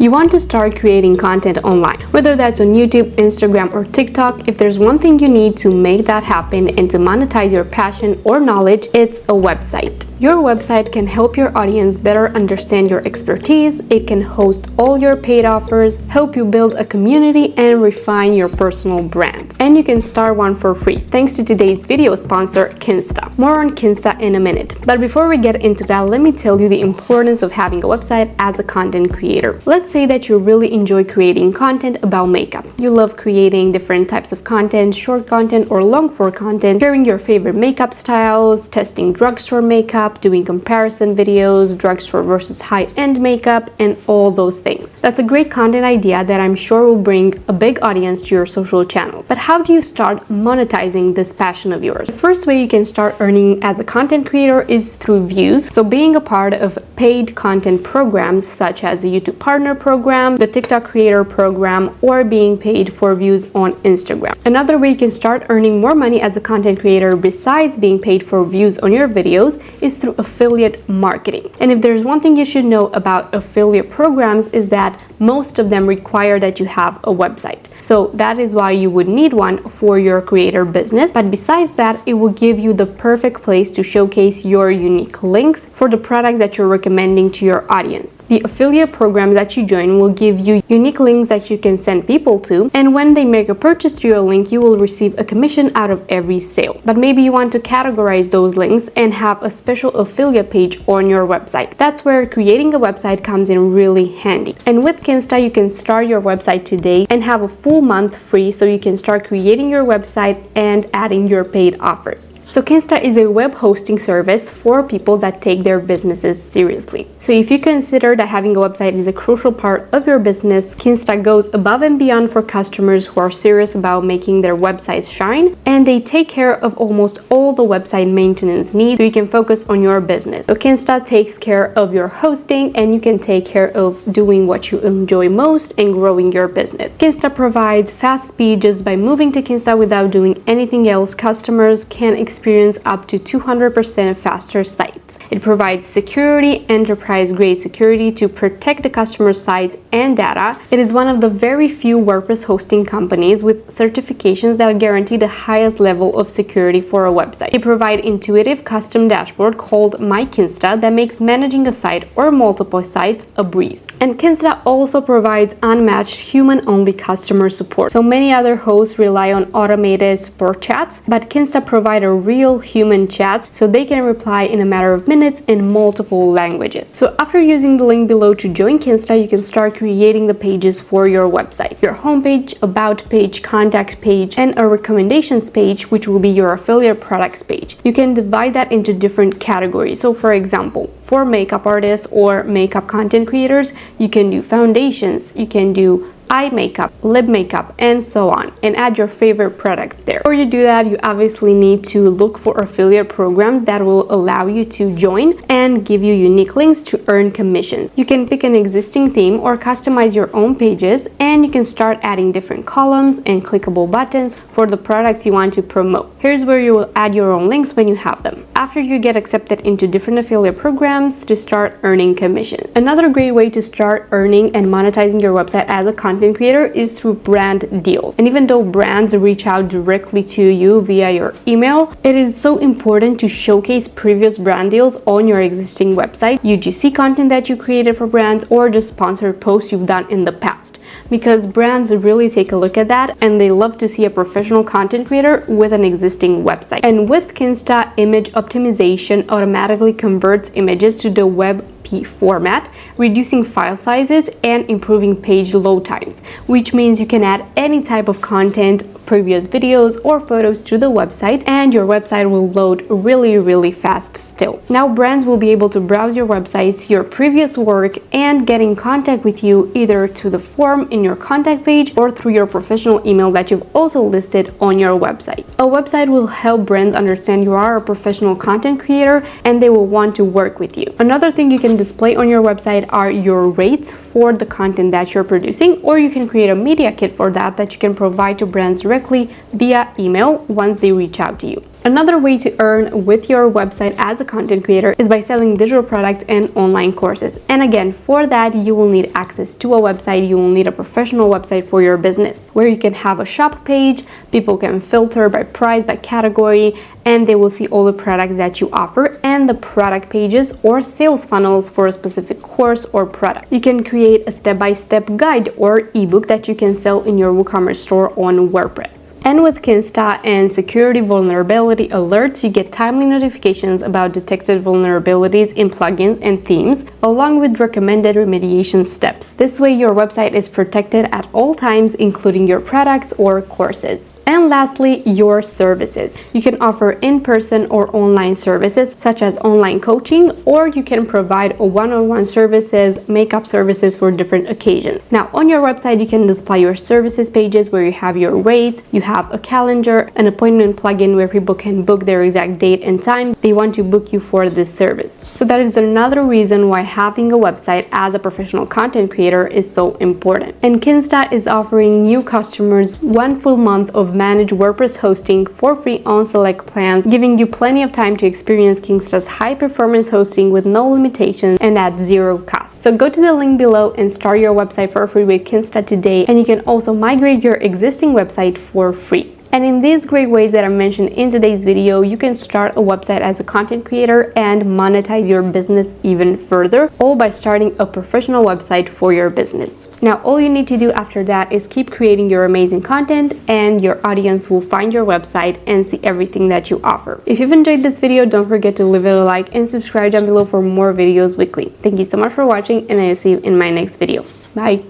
You want to start creating content online, whether that's on YouTube, Instagram, or TikTok. If there's one thing you need to make that happen and to monetize your passion or knowledge, it's a website. Your website can help your audience better understand your expertise. It can host all your paid offers, help you build a community, and refine your personal brand. And you can start one for free, thanks to today's video sponsor, Kinsta. More on Kinsta in a minute. But before we get into that, let me tell you the importance of having a website as a content creator. Let's say that you really enjoy creating content about makeup. You love creating different types of content, short content or long form content, sharing your favorite makeup styles, testing drugstore makeup, doing comparison videos, drugstore versus high-end makeup, and all those things. That's a great content idea that I'm sure will bring a big audience to your social channels. But how do you start monetizing this passion of yours? The first way you can start earning as a content creator is through views. So being a part of paid content programs such as the YouTube Partner Program, the TikTok Creator Program, or being paid for views on Instagram. Another way you can start earning more money as a content creator besides being paid for views on your videos is through affiliate marketing. And if there's one thing you should know about affiliate programs is that most of them require that you have a website. So that is why you would need one for your creator business. But besides that, it will give you the perfect place to showcase your unique links for the products that you're recommending to your audience. The affiliate program that you join will give you unique links that you can send people to, and when they make a purchase through your link, you will receive a commission out of every sale. But maybe you want to categorize those links and have a special affiliate page on your website. That's where creating a website comes in really handy. And with Kinsta, you can start your website today and have a full month free, so you can start creating your website and adding your paid offers. So Kinsta is a web hosting service for people that take their businesses seriously. So if you consider that having a website is a crucial part of your business, Kinsta goes above and beyond for customers who are serious about making their websites shine, and they take care of almost all the website maintenance needs so you can focus on your business. So Kinsta takes care of your hosting, and you can take care of doing what you enjoy most and growing your business. Kinsta provides fast speed. Just by moving to Kinsta without doing anything else, customers can experience up to 200% faster sites. It provides security, enterprise-grade security to protect the customer's sites and data. It is one of the very few WordPress hosting companies with certifications that guarantee the highest level of security for a website. They provide intuitive custom dashboard called MyKinsta that makes managing a site or multiple sites a breeze. And Kinsta also provides unmatched human-only customer support. So many other hosts rely on automated support chats, but Kinsta provide a real human chat so they can reply in a matter of minutes in multiple languages. So after using the link below to join Kinsta, you can start creating the pages for your website. Your homepage, about page, contact page, and a recommendations page, which will be your affiliate products page. You can divide that into different categories. So for example, for makeup artists or makeup content creators, you can do foundations, you can do eye makeup, lip makeup, and so on, and add your favorite products there. Before you do that, you obviously need to look for affiliate programs that will allow you to join and give you unique links to earn commissions. You can pick an existing theme or customize your own pages, and you can start adding different columns and clickable buttons for the products you want to promote. Here's where you will add your own links when you have them, after you get accepted into different affiliate programs to start earning commissions. Another great way to start earning and monetizing your website as a content creator is through brand deals. And even though brands reach out directly to you via your email, it is so important to showcase previous brand deals on your existing website, UGC content that you created for brands, or just sponsored posts you've done in the past, because brands really take a look at that and they love to see a professional content creator with an existing website. And with Kinsta, image optimization automatically converts images to the WebP format, reducing file sizes and improving page load times, which means you can add any type of content, previous videos or photos to the website, and your website will load really fast still. Now brands will be able to browse your website, see your previous work, and get in contact with you either through the form in your contact page or through your professional email that you've also listed on your website. A website will help brands understand you are a professional content creator and they will want to work with you. Another thing you can display on your website are your rates for the content that you're producing, or you can create a media kit for that you can provide to brands directly via email once they reach out to you. Another way to earn with your website as a content creator is by selling digital products and online courses. And again, for that, you will need access to a website. You will need a professional website for your business where you can have a shop page. People can filter by price, by category, and they will see all the products that you offer and the product pages or sales funnels for a specific course or product. You can create a step-by-step guide or ebook that you can sell in your WooCommerce store on WordPress. And with Kinsta and security vulnerability alerts, you get timely notifications about detected vulnerabilities in plugins and themes, along with recommended remediation steps. This way, your website is protected at all times, including your products or courses. And lastly, your services. You can offer in-person or online services such as online coaching, or you can provide one-on-one services, makeup services for different occasions. Now, on your website, you can display your services pages where you have your rates, you have a calendar, an appointment plugin where people can book their exact date and time they want to book you for this service. So that is another reason why having a website as a professional content creator is so important. And Kinsta is offering new customers 1 full month of Managed WordPress Hosting for free on select plans, giving you plenty of time to experience Kinsta's high-performance hosting with no limitations and at zero cost. So go to the link below and start your website for free with Kinsta today, and you can also migrate your existing website for free. And in these great ways that I mentioned in today's video, you can start a website as a content creator and monetize your business even further, all by starting a professional website for your business. Now, all you need to do after that is keep creating your amazing content, and your audience will find your website and see everything that you offer. If you've enjoyed this video, don't forget to leave it a like and subscribe down below for more videos weekly. Thank you so much for watching, and I'll see you in my next video. Bye!